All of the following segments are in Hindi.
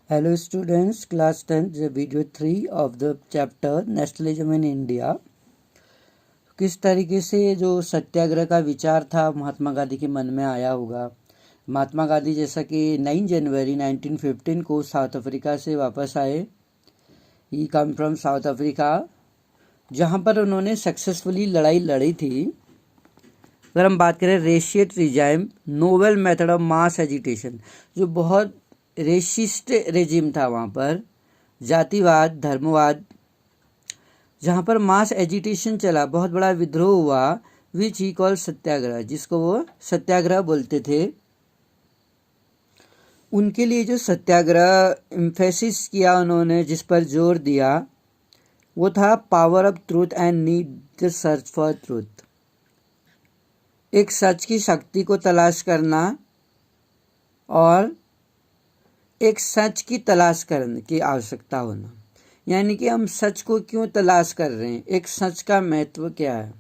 Hello students, class 10, the video 3 of the chapter nationalism in India. किस तरीके से जो सत्याग्रह का विचार था महात्मा गांधी के मन में आया होगा। महात्मा गांधी जैसा कि 9 जनवरी 1915 को साउथ अफ्रीका से वापस आए। ही कम फ्रॉम साउथ अफ्रीका, जहां पर उन्होंने सक्सेसफुली लड़ाई लड़ी थी। अगर हम बात करें racist regime, novel method of mass agitation, जो बहुत रेसिस्ट रेजिम था वहाँ पर, जातिवाद, धर्मवाद, जहाँ पर मास एजिटेशन चला, बहुत बड़ा विद्रोह हुआ, विच ही कॉल सत्याग्रह, जिसको वो सत्याग्रह बोलते थे। उनके लिए जो सत्याग्रह एम्फेसिस किया उन्होंने, जिस पर जोर दिया, वो था power of truth and need the search for truth. एक सच की शक्ति को तलाश करना और एक सच की तलाश करने की आवश्यकता होना। यानी कि हम सच को क्यों तलाश कर रहे हैं, एक सच का महत्व क्या है।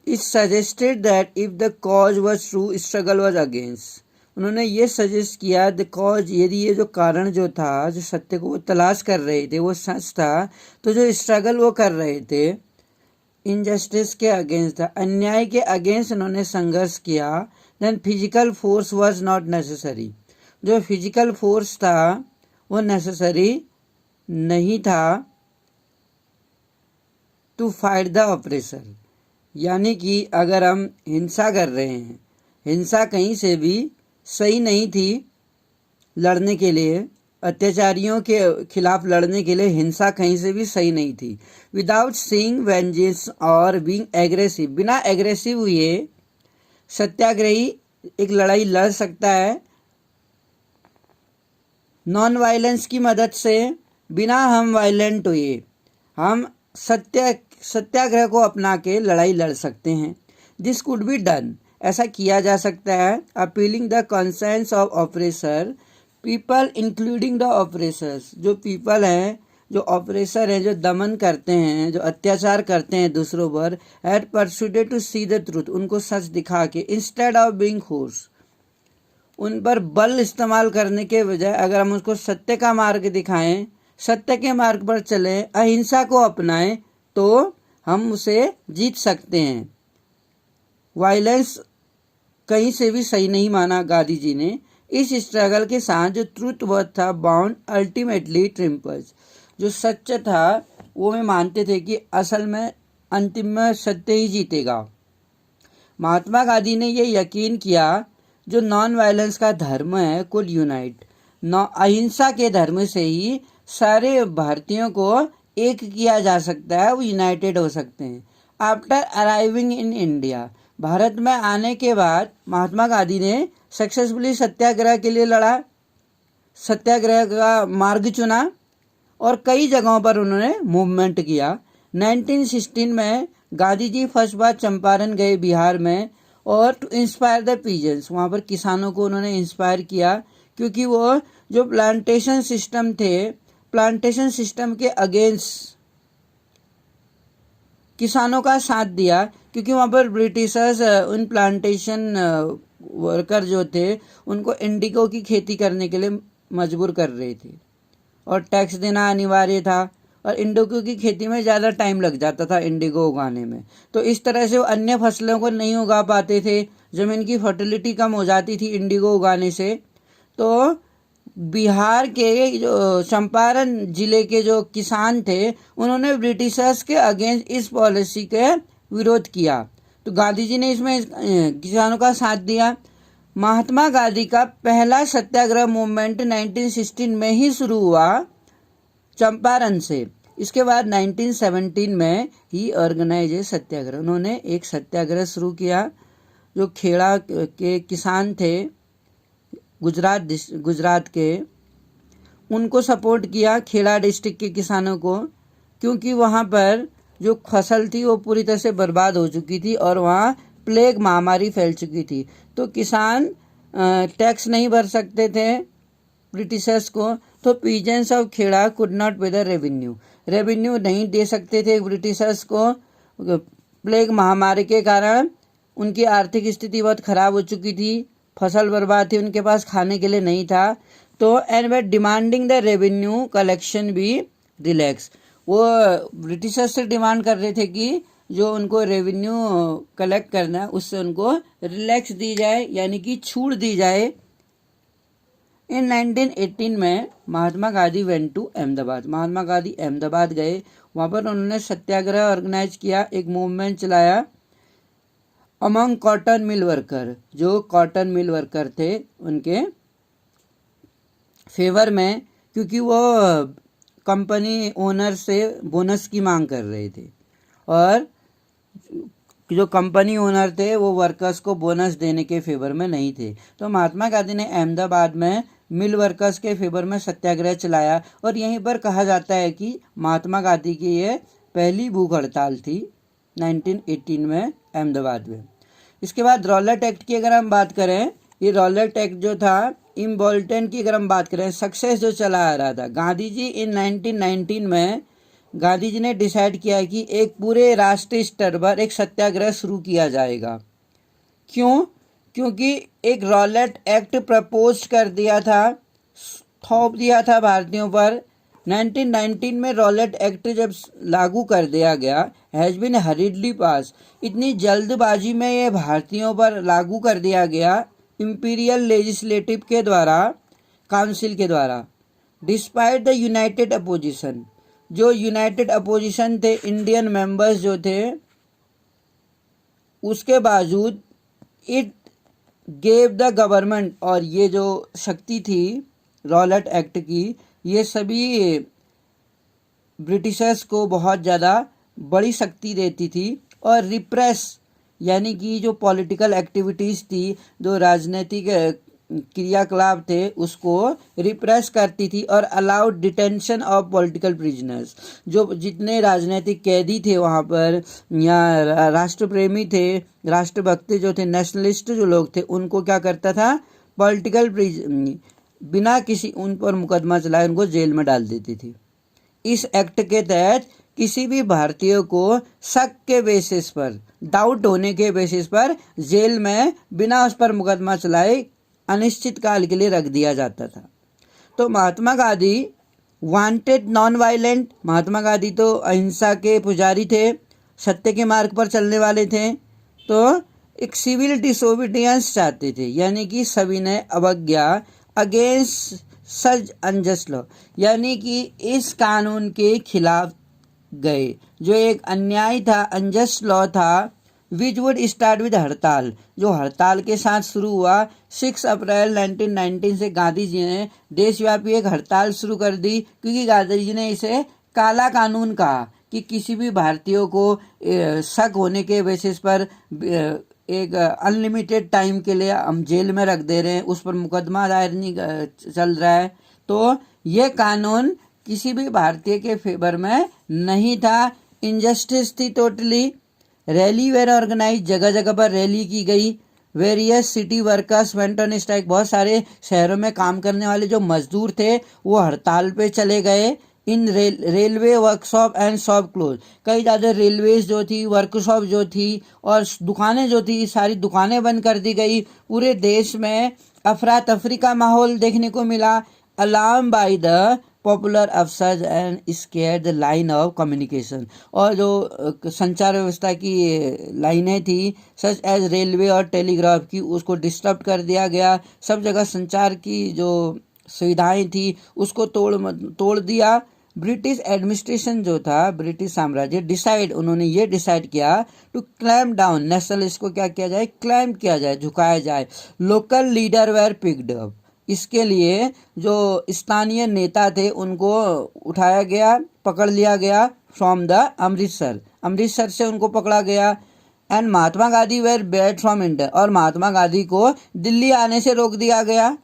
It suggested that if the cause was true, struggle was against. उन्होंने ये सजेस्ट किया, द कॉज, यदि ये जो कारण जो था, जो सत्य को वो तलाश कर रहे थे, वो सच था, तो जो स्ट्रगल वो कर रहे थे इनजस्टिस के अगेंस्ट था, अन्याय के अगेंस्ट उन्होंने संघर्ष किया। Then physical force was not necessary, जो फिजिकल फोर्स था वो नेसेसरी नहीं था टू फाइट द ऑपरेसर। यानी कि अगर हम हिंसा कर रहे हैं, हिंसा कहीं से भी सही नहीं थी लड़ने के लिए, अत्याचारियों के खिलाफ लड़ने के लिए हिंसा कहीं से भी सही नहीं थी। विदाउट सीइंग वेंजेंस और बीइंग एग्रेसिव, बिना एग्रेसिव हुए सत्याग्रही एक लड़ाई लड़ सकता है। नॉन वायलेंस की मदद से, बिना हम वायलेंट हुए, हम सत्याग्रह को अपना के लड़ाई लड़ सकते हैं। दिस कुड बी डन, ऐसा किया जा सकता है। Appealing the conscience of oppressor people, including the oppressors, जो पीपल हैं, जो ऑपरेसर हैं, जो दमन करते हैं, जो अत्याचार करते हैं दूसरों पर, had persuaded to see the truth, उनको सच दिखा के, इंस्टेड ऑफ बीइंग फोर्स, उन पर बल इस्तेमाल करने के बजाय अगर हम उसको सत्य का मार्ग दिखाएं, सत्य के मार्ग पर चलें, अहिंसा को अपनाएं, तो हम उसे जीत सकते हैं। वायलेंस कहीं से भी सही नहीं माना गांधी जी ने। इस स्ट्रगल के साथ जो ट्रूथ वर्थ था बाउंड अल्टीमेटली ट्रिम्पर्स, जो सत्य था वो में मानते थे कि असल में अंतिम में सत्य ही जीतेगा। महात्मा गांधी ने ये यकीन किया जो नॉन वायलेंस का धर्म है कुल यूनाइट, अहिंसा के धर्म से ही सारे भारतीयों को एक किया जा सकता है, वो यूनाइटेड हो सकते हैं। After arriving in India, Bharat में आने के बाद महात्मा गांधी ने सक्सेसफुली सत्याग्रह के लिए लड़ा, सत्याग्रह का मार्ग चुना और कई जगहों पर उन्होंने मूवमेंट किया। 1916 में गांधी जी फर्स्ट बार चंपारण गए बिहार में, और टू इंस्पायर द पीजेंट्स, वहाँ पर किसानों को उन्होंने इंस्पायर किया, क्योंकि वो जो प्लांटेशन सिस्टम थे, प्लांटेशन सिस्टम के अगेंस्ट किसानों का साथ दिया, क्योंकि वहाँ पर ब्रिटिशर्स उन प्लांटेशन वर्कर जो थे उनको इंडिगो की खेती करने के लिए मजबूर कर रहे थे और टैक्स देना अनिवार्य था, और इंडिगो की खेती में ज़्यादा टाइम लग जाता था इंडिगो उगाने में। तो इस तरह से वो अन्य फसलों को नहीं उगा पाते थे, ज़मीन की फर्टिलिटी कम हो जाती थी इंडिगो उगाने से। तो बिहार के जो चंपारण जिले के जो किसान थे उन्होंने ब्रिटिशर्स के अगेंस्ट इस पॉलिसी के विरोध किया, तो गांधी जी ने इसमें किसानों का साथ दिया। महात्मा गांधी का पहला सत्याग्रह मूवमेंट 1916 में ही शुरू हुआ चंपारण से। इसके बाद 1917 में ही ऑर्गेनाइज सत्याग्रह, उन्होंने एक सत्याग्रह शुरू किया। जो खेड़ा के किसान थे गुजरात के, उनको सपोर्ट किया, खेड़ा डिस्ट्रिक्ट के किसानों को, क्योंकि वहाँ पर जो फसल थी वो पूरी तरह से बर्बाद हो चुकी थी और वहाँ प्लेग महामारी फैल चुकी थी। तो किसान टैक्स नहीं भर सकते थे ब्रिटिशर्स को, तो peasants of Kheda could not pay the revenue नहीं दे सकते थे ब्रिटिशर्स को। प्लेग महामारी के कारण उनकी आर्थिक स्थिति बहुत खराब हो चुकी थी, फसल बर्बाद थी, उनके पास खाने के लिए नहीं था। तो and way demanding the revenue collection भी रिलैक्स, वो ब्रिटिशर्स से डिमांड कर रहे थे कि जो उनको रेवेन्यू कलेक्ट करना है उससे उनको रिलैक्स दी जाए, यानी कि छूट दी जाए। इन 1918 में महात्मा गांधी वेंट टू अहमदाबाद, महात्मा गांधी अहमदाबाद गए, वहाँ पर उन्होंने सत्याग्रह ऑर्गेनाइज किया, एक मूवमेंट चलाया अमंग कॉटन मिल वर्कर, जो कॉटन मिल वर्कर थे उनके फेवर में, क्योंकि वो कंपनी ओनर से बोनस की मांग कर रहे थे और जो कंपनी ओनर थे वो वर्कर्स को बोनस देने के फेवर में नहीं थे। तो महात्मा गांधी ने अहमदाबाद में मिल वर्कर्स के फेवर में सत्याग्रह चलाया और यहीं पर कहा जाता है कि महात्मा गांधी की ये पहली भूख हड़ताल थी 1918 में अहमदाबाद में। इसके बाद रॉलेट एक्ट की अगर हम बात करें, ये रॉलेट एक्ट जो था इम्बोल्टन की अगर हम बात करें, सक्सेस जो चला आ रहा था, गांधी जी इन 1919 में गांधी जी ने डिसाइड किया कि एक पूरे राष्ट्रीय स्तर पर एक सत्याग्रह शुरू किया जाएगा। क्यों? क्योंकि एक रॉलेट एक्ट प्रपोज कर दिया था, थोप दिया था भारतीयों पर। 1919 में रॉलेट एक्ट जब लागू कर दिया गया, हैज़ बीन हरीडली पास, इतनी जल्दबाजी में ये भारतीयों पर लागू कर दिया गया इंपीरियल लेजिस्लेटिव के द्वारा, काउंसिल के द्वारा, डिस्पाइट द यूनाइटेड अपोजिशन, जो यूनाइटेड अपोजिशन थे, इंडियन मेंबर्स जो थे, उसके बावजूद इट गेव द गवर्नमेंट, और ये जो शक्ति थी रॉलेट एक्ट की, ये सभी ब्रिटिशर्स को बहुत ज़्यादा बड़ी शक्ति देती थी और रिप्रेस, यानी कि जो पॉलिटिकल एक्टिविटीज़ थी, जो राजनीतिक क्रियाकलाप थे, उसको रिप्रेस करती थी और allowed detention of political prisoners, जो जितने राजनीतिक कैदी थे वहाँ पर, या राष्ट्रप्रेमी थे, राष्ट्रभक्त जो थे, नेशनलिस्ट जो लोग थे, उनको क्या करता था, पॉलिटिकल बिना किसी उन पर मुकदमा चलाए उनको जेल में डाल देती थी। इस एक्ट के तहत किसी भी भारतीय को शक के बेसिस पर, डाउट होने के बेसिस पर जेल में बिना उस पर मुकदमा चलाए अनिश्चित काल के लिए रख दिया जाता था। तो Mahatma Gandhi wanted non violent, Mahatma Gandhi तो अहिंसा के पुजारी थे, सत्य के मार्ग पर चलने वाले थे, तो एक सिविल डिसोबीडियंस चाहते थे, यानी कि सविनय अवज्ञा अगेंस्ट सच अनजस्ट लॉ, यानी कि इस कानून के खिलाफ गए जो एक अन्याय था, अनजस्ट लॉ था, विच वुड स्टार्ट विद हड़ताल, जो हड़ताल के साथ शुरू हुआ। 6 अप्रैल 1919 से गांधी जी ने देशव्यापी एक हड़ताल शुरू कर दी, क्योंकि गांधी जी ने इसे काला कानून कहा कि किसी भी भारतीयों को शक होने के बेसिस पर एक अनलिमिटेड टाइम के लिए हम जेल में रख दे रहे हैं, उस पर मुकदमा दायर नहीं चल रहा है। तो ये कानून किसी भी भारतीय के फेवर में नहीं था, इनजस्टिस थी टोटली। रैली वेर ऑर्गेनाइज, जगह जगह पर रैली की गई। Various city workers went on strike, बहुत सारे शहरों में काम करने वाले जो मजदूर थे वो हड़ताल पे चले गए। In railway workshop and shop close, कई ज़्यादा रेलवेज जो थी, वर्कशॉप जो थी और दुकानें जो थी, सारी दुकानें बंद कर दी गई। पूरे देश में अफरा तफरी का माहौल देखने को मिला। Alarm by the popular officers and square the line of communication, और जो संचार व्यवस्था की लाइनें थी सच एज रेलवे और टेलीग्राफ की, उसको डिस्टर्ब कर दिया गया। सब जगह संचार की जो सुविधाएं थी उसको तोड़ दिया। ब्रिटिश एडमिनिस्ट्रेशन जो था, ब्रिटिश साम्राज्य उन्होंने ये डिसाइड किया टू क्लैम्प डाउन नेशनलिस्ट को, क्या किया जाए, क्लैम्प किया जाए, झुकाया जाए। Local leader were picked up, इसके लिए जो स्थानीय नेता थे उनको उठाया गया, पकड़ लिया गया फ्रॉम द अमृतसर से उनको पकड़ा गया। And Mahatma Gandhi were barred from India, और महात्मा गांधी को दिल्ली आने से रोक दिया गया।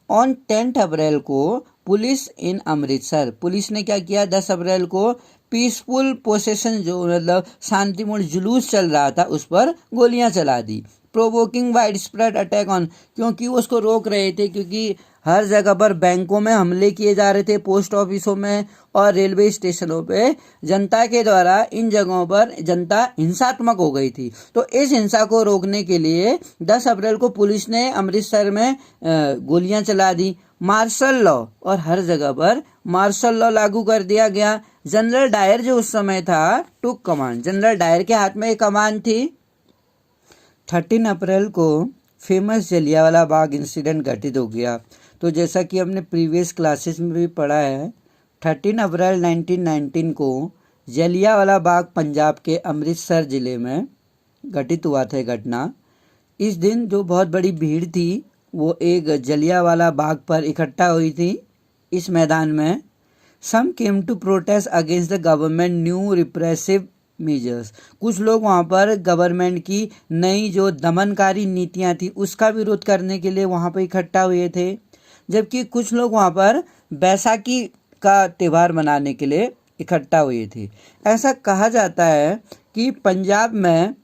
ऑन 10 अप्रैल को पुलिस इन अमृतसर, पुलिस ने क्या किया, 10 अप्रैल को पीसफुल प्रोसेशन, जो मतलब शांतिपूर्ण जुलूस चल रहा था, उस पर गोलियां चला दी। Provoking wide spread attack on, क्योंकि वो उसको रोक रहे थे, क्योंकि हर जगह पर बैंकों में हमले किए जा रहे थे, पोस्ट ऑफिसों में और रेलवे स्टेशनों पे जनता के द्वारा इन जगहों पर जनता हिंसात्मक हो गई थी। तो इस हिंसा को रोकने के लिए 10 अप्रैल को पुलिस ने अमृतसर में गोलियां चला दी। मार्शल लॉ, और हर जगह पर मार्शल लॉ लागू कर दिया गया। जनरल डायर जो उस समय था टुक कमांड, जनरल डायर के हाथ में एक कमान थी। 13 अप्रैल को फेमस जलियांवाला बाग इंसिडेंट घटित हो गया। तो जैसा कि हमने प्रीवियस क्लासेस में भी पढ़ा है, 13 अप्रैल 1919 को जलियांवाला बाग पंजाब के अमृतसर ज़िले में घटित हुआ था घटना। इस दिन जो बहुत बड़ी भीड़ थी वो एक जलियांवाला बाग पर इकट्ठा हुई थी इस मैदान में। Some came to protest against the government new repressive measures, कुछ लोग वहाँ पर गवर्नमेंट की नई जो दमनकारी नीतियाँ थी उसका विरोध करने के लिए वहाँ पर इकट्ठा हुए थे, जबकि कुछ लोग वहाँ पर बैसाखी का त्यौहार मनाने के लिए इकट्ठा हुए थे। ऐसा कहा जाता है कि पंजाब में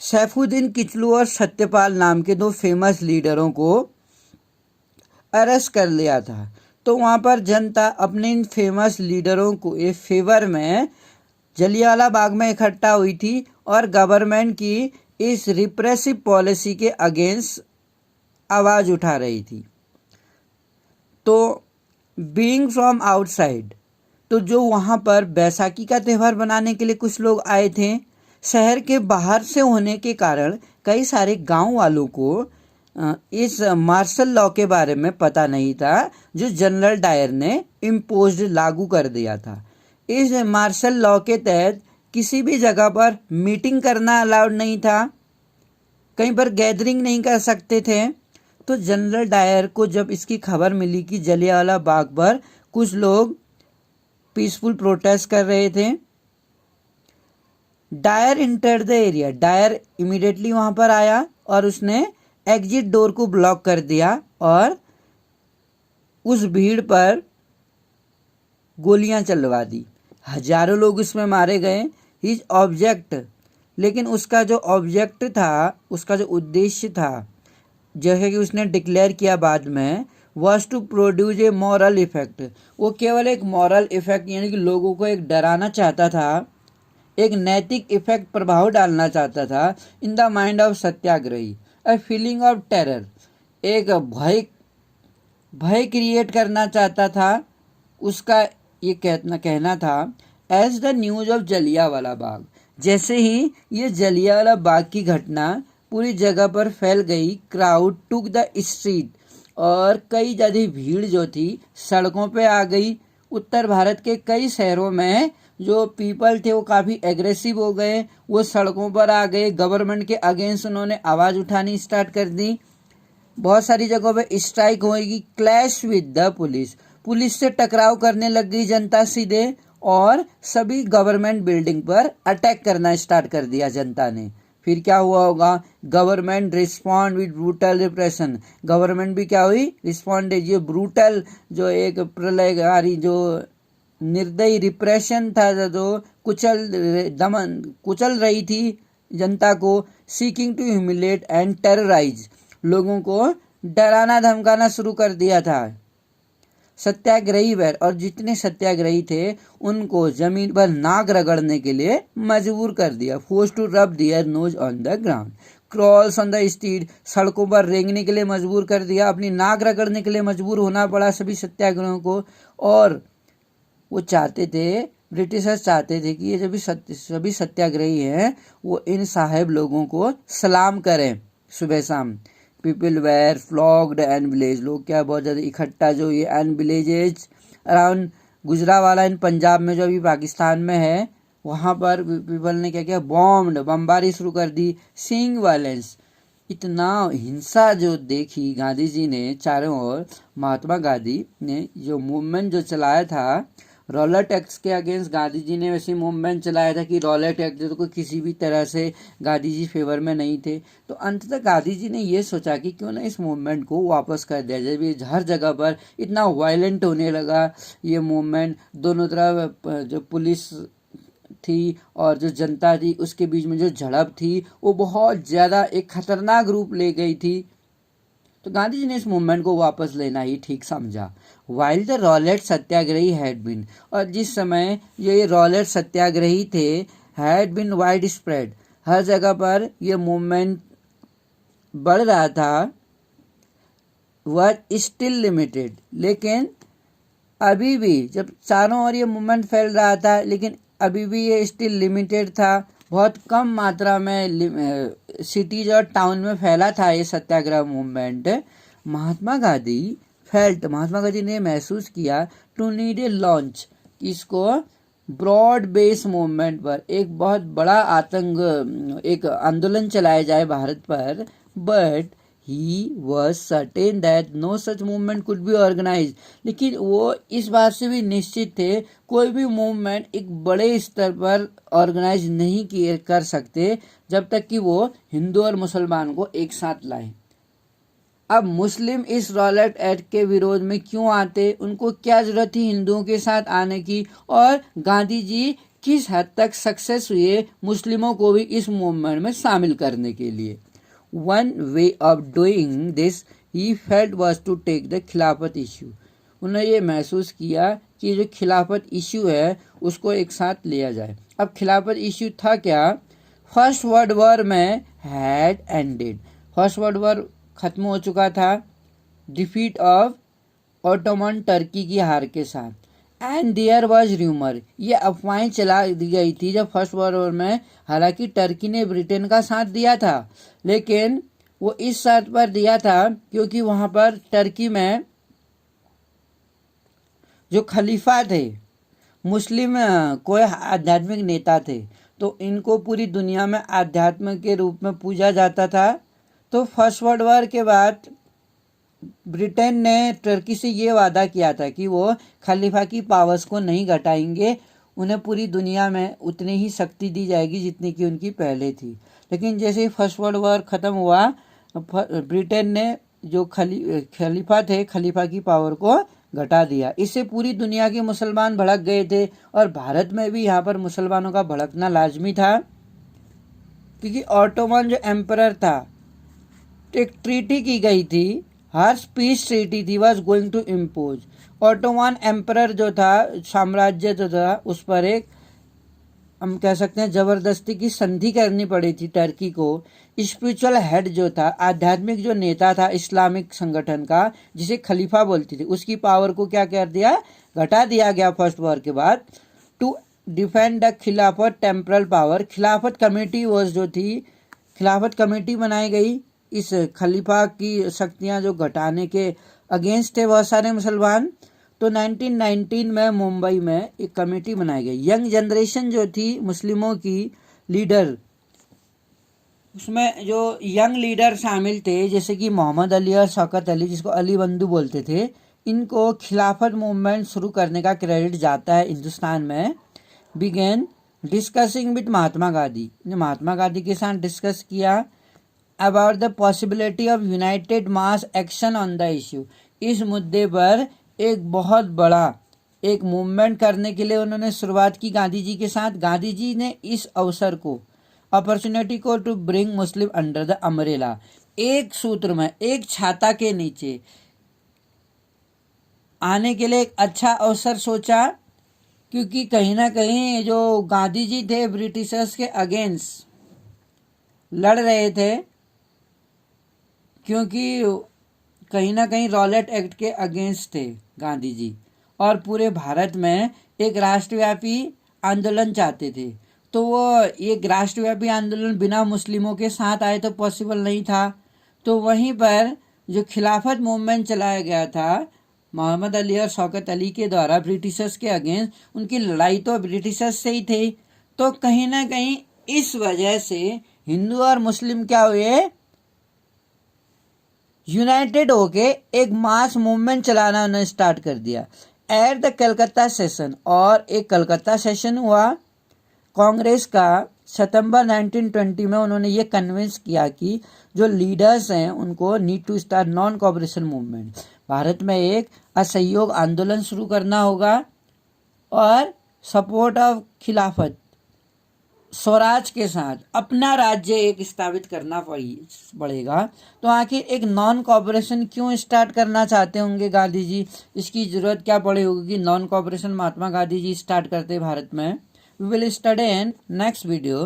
सैफुद्दीन किचलू और सत्यपाल नाम के दो फेमस लीडरों को अरेस्ट कर लिया था। तो वहाँ पर जनता अपने इन फेमस लीडरों को एक फेवर में जलियांवाला बाग में इकट्ठा हुई थी और गवर्नमेंट की इस रिप्रेसिव पॉलिसी के अगेंस्ट आवाज़ उठा रही थी। तो बीइंग फ्रॉम आउटसाइड, तो जो वहाँ पर बैसाखी का त्यौहार बनाने के लिए कुछ लोग आए थे, शहर के बाहर से होने के कारण कई सारे गांव वालों को इस मार्शल लॉ के बारे में पता नहीं था जो जनरल डायर ने इम्पोज्ड लागू कर दिया था। इस मार्शल लॉ के तहत किसी भी जगह पर मीटिंग करना अलाउड नहीं था, कहीं पर गैदरिंग नहीं कर सकते थे। तो जनरल डायर को जब इसकी खबर मिली कि जलियांवाला बाग पर कुछ लोग पीसफुल प्रोटेस्ट कर रहे थे, Dyer enter the area, Dyer immediately वहां पर आया और उसने एग्जिट डोर को ब्लॉक कर दिया और उस भीड़ पर गोलियां चलवा दी। हजारों लोग उसमें मारे गए। हिज ऑब्जेक्ट, लेकिन उसका जो ऑब्जेक्ट था, उसका जो उद्देश्य था, जैसे कि उसने डिक्लेयर किया बाद में, was to produce a moral effect. वो केवल एक मॉरल इफेक्ट यानी कि लोगों को एक डराना चाहता था, एक नैतिक इफेक्ट प्रभाव डालना चाहता था in the mind of Satyagrahi. A feeling of terror, एक भय क्रिएट करना चाहता था। उसका ये कहना था as the news of Jallianwala Bagh, जैसे ही ये जलियांवाला बाग की घटना पूरी जगह पर फैल गई, क्राउड टुक द स्ट्रीट, और कई ज़्यादा भीड़ जो थी सड़कों पे आ गई। उत्तर भारत के कई शहरों में जो पीपल थे वो काफ़ी एग्रेसिव हो गए, वो सड़कों पर आ गए, गवर्नमेंट के अगेंस्ट उन्होंने आवाज़ उठानी स्टार्ट कर दी। बहुत सारी जगहों पे स्ट्राइक होगी, clash with the police, police से टकराव करने लग गई जनता सीधे, और सभी गवर्नमेंट बिल्डिंग पर अटैक करना स्टार्ट कर दिया जनता ने। फिर क्या हुआ होगा, government respond with brutal repression, government भी क्या हुई, रिस्पॉन्ड, ये ब्रूटल जो एक प्रलयकारी जो निर्दयी रिप्रेशन था, जो कुचल रही थी जनता को, seeking to humiliate and terrorise, लोगों को डराना धमकाना शुरू कर दिया था। सत्याग्रही वेर, और जितने सत्याग्रही थे उनको जमीन पर नाक रगड़ने के लिए मजबूर कर दिया। Forced to rub their nose on the ground, crawls on the street, सड़कों पर रेंगने के लिए मजबूर कर दिया, अपनी नाक रगड़ने के लिए मजबूर होना पड़ा सभी सत्याग्रहियों को। और वो चाहते थे, ब्रिटिशर्स चाहते थे कि ये जब सभी सत्याग्रही हैं वो इन साहेब लोगों को सलाम करें सुबह शाम। पीपल वेयर फ्लॉग्ड एंड विलेज, लोग क्या बहुत ज़्यादा इकट्ठा जो ये एंड विलेजेज अराउंड गुजरावाला इन पंजाब में जो अभी पाकिस्तान में है, वहाँ पर पीपल ने क्या किया, बमबारी शुरू कर दी। सीइंग वायलेंस, इतना हिंसा जो देखी गांधी जी ने चारों ओर, महात्मा गांधी ने जो मूवमेंट जो चलाया था रॉलेट टैक्स के अगेंस्ट, गांधी जी ने वैसे मूवमेंट चलाया था कि रॉलेट टैक्स तो कोई किसी भी तरह से गांधी जी फेवर में नहीं थे। तो अंततः गांधी जी ने ये सोचा कि क्यों ना इस मूवमेंट को वापस कर दिया जाए। ये हर जगह पर इतना वायलेंट होने लगा ये मूवमेंट, दोनों तरफ जो पुलिस थी और जो जनता थी उसके बीच में जो झड़प थी वो बहुत ज़्यादा एक खतरनाक रूप ले गई थी। तो गांधी जी ने इस मूवमेंट को वापस लेना ही ठीक समझा। While the Rowlatt satyagrahi had been, और जिस समय ये रॉलेट सत्याग्रही थे हैड बीन वाइड स्प्रेड, हर जगह पर ये मूवमेंट बढ़ रहा था, वह स्टिल लिमिटेड, लेकिन अभी भी जब चारों ओर ये मूवमेंट फैल रहा था लेकिन अभी भी ये स्टिल लिमिटेड था, बहुत कम मात्रा में सिटीज और टाउन में फैला था ये सत्याग्रह मूवमेंट। महात्मा गांधी ने महसूस किया टू नीड ए लॉन्च, इसको ब्रॉड बेस मूवमेंट पर एक बहुत बड़ा एक आंदोलन चलाया जाए भारत पर। But he was certain that no such movement could be organise, लेकिन वो इस बात से भी निश्चित थे कोई भी मूवमेंट एक बड़े स्तर पर ऑर्गेनाइज नहीं कर सकते जब तक कि वो हिंदू और मुसलमान को एक साथ लाए। अब मुस्लिम इस रॉलेट एक्ट के विरोध में क्यों आते, उनको क्या जरूरत थी हिंदुओं के साथ आने की, और गांधी जी किस हद तक सक्सेस हुए मुस्लिमों को भी इस मूवमेंट में शामिल करने के लिए। One way of doing this he felt was to take the खिलाफत इश्यू। उन्होंने ये महसूस किया कि जो खिलाफत इश्यू है उसको एक साथ लिया जाए। अब खिलाफत इश्यू था क्या, फर्स्ट वर्ल्ड वॉर में had ended, first world war खत्म हो चुका था डिफीट ऑफ ऑटोमन टर्की की हार के साथ। एंड देयर वॉज र्यूमर, ये अफवाहें चला दी गई थी जब फर्स्ट वर्ल्ड वॉर में, हालांकि टर्की ने ब्रिटेन का साथ दिया था लेकिन वो इस शर्त पर दिया था क्योंकि वहां पर टर्की में जो खलीफा थे मुस्लिम कोई आध्यात्मिक नेता थे, तो इनको पूरी दुनिया में आध्यात्म के रूप में पूजा जाता था। तो फर्स्ट वर्ल्ड वॉर के बाद ब्रिटेन ने टर्की से ये वादा किया था कि वो खलीफा की पावर्स को नहीं घटाएंगे, उन्हें पूरी दुनिया में उतनी ही शक्ति दी जाएगी जितनी कि उनकी पहले थी। लेकिन जैसे ही फर्स्ट वर्ल्ड वॉर ख़त्म हुआ, ब्रिटेन ने जो खलीफा थे खलीफा की पावर को घटा दिया। इससे पूरी दुनिया के मुसलमान भड़क गए थे और भारत में भी यहाँ पर मुसलमानों का भड़कना लाजमी था, क्योंकि ऑटोमन जो एम्परर था, एक ट्रीटी की गई थी, हर पीस ट्रीटी थी, was going to impose. Ottoman emperor जो था, साम्राज्य जो था, उस पर एक हम कह सकते हैं जबरदस्ती की संधि करनी पड़ी थी टर्की को। स्पिरिचुअल हेड जो था, आध्यात्मिक जो नेता था इस्लामिक संगठन का, जिसे खलीफा बोलती थी, उसकी पावर को क्या कर दिया, घटा दिया गया फर्स्ट वॉर के बाद। टू डिफेंड द खिलाफत टेम्परल पावर, खिलाफत कमेटी वॉज जो थी, खिलाफत कमेटी बनाई गई इस खलीफा की शक्तियां जो घटाने के अगेंस्ट थे बहुत सारे मुसलमान। तो 1919 में मुंबई में एक कमेटी बनाई गई। यंग जनरेशन जो थी मुस्लिमों की लीडर, उसमें जो यंग लीडर शामिल थे जैसे कि मोहम्मद अली और शौकत अली, जिसको अली बंधु बोलते थे, इनको खिलाफत मूवमेंट शुरू करने का क्रेडिट जाता है हिंदुस्तान में। Begin discussing with Mahatma Gandhi, ने महात्मा गांधी के साथ डिस्कस किया about the possibility of United mass action on the issue. इस मुद्दे पर एक बहुत बड़ा एक मूवमेंट करने के लिए उन्होंने शुरुआत की गांधी जी के साथ। गांधी जी ने इस अवसर को, अपॉर्चुनिटी को, to bring Muslim under the umbrella, एक सूत्र में, एक छाता के नीचे आने के लिए एक अच्छा अवसर सोचा, क्योंकि कहीं ना कहीं जो गांधी जी थे ब्रिटिशर्स के अगेंस्ट लड़ रहे थे, क्योंकि कहीं ना कहीं रॉलेट एक्ट के अगेंस्ट थे गांधी जी, और पूरे भारत में एक राष्ट्रव्यापी आंदोलन चाहते थे। तो वो एक राष्ट्रव्यापी आंदोलन बिना मुस्लिमों के साथ आए तो पॉसिबल नहीं था। तो वहीं पर जो खिलाफत मूवमेंट चलाया गया था मोहम्मद अली और शौकत अली के द्वारा ब्रिटिशर्स के अगेंस्ट, उनकी लड़ाई तो ब्रिटिशर्स से ही थी। तो कहीं ना कहीं इस वजह से हिंदू और मुस्लिम क्या हुए, यूनाइटेड होके एक मास मूवमेंट चलाना उन्होंने स्टार्ट कर दिया। एट द कलकत्ता सेशन, और एक कलकत्ता सेशन हुआ कांग्रेस का सितंबर 1920 में। उन्होंने ये कन्विंस किया कि जो लीडर्स हैं उनको need to start non cooperation movement, भारत में एक असहयोग आंदोलन शुरू करना होगा और सपोर्ट ऑफ खिलाफत, स्वराज के साथ अपना राज्य एक स्थापित करना पड़ेगा, तो आखिर एक नॉन कॉपरेशन क्यों स्टार्ट करना चाहते होंगे गांधी जी? इसकी जरूरत क्या पड़ी होगी कि non cooperation Mahatma Gandhi ji start करते भारत में? We will study in next video.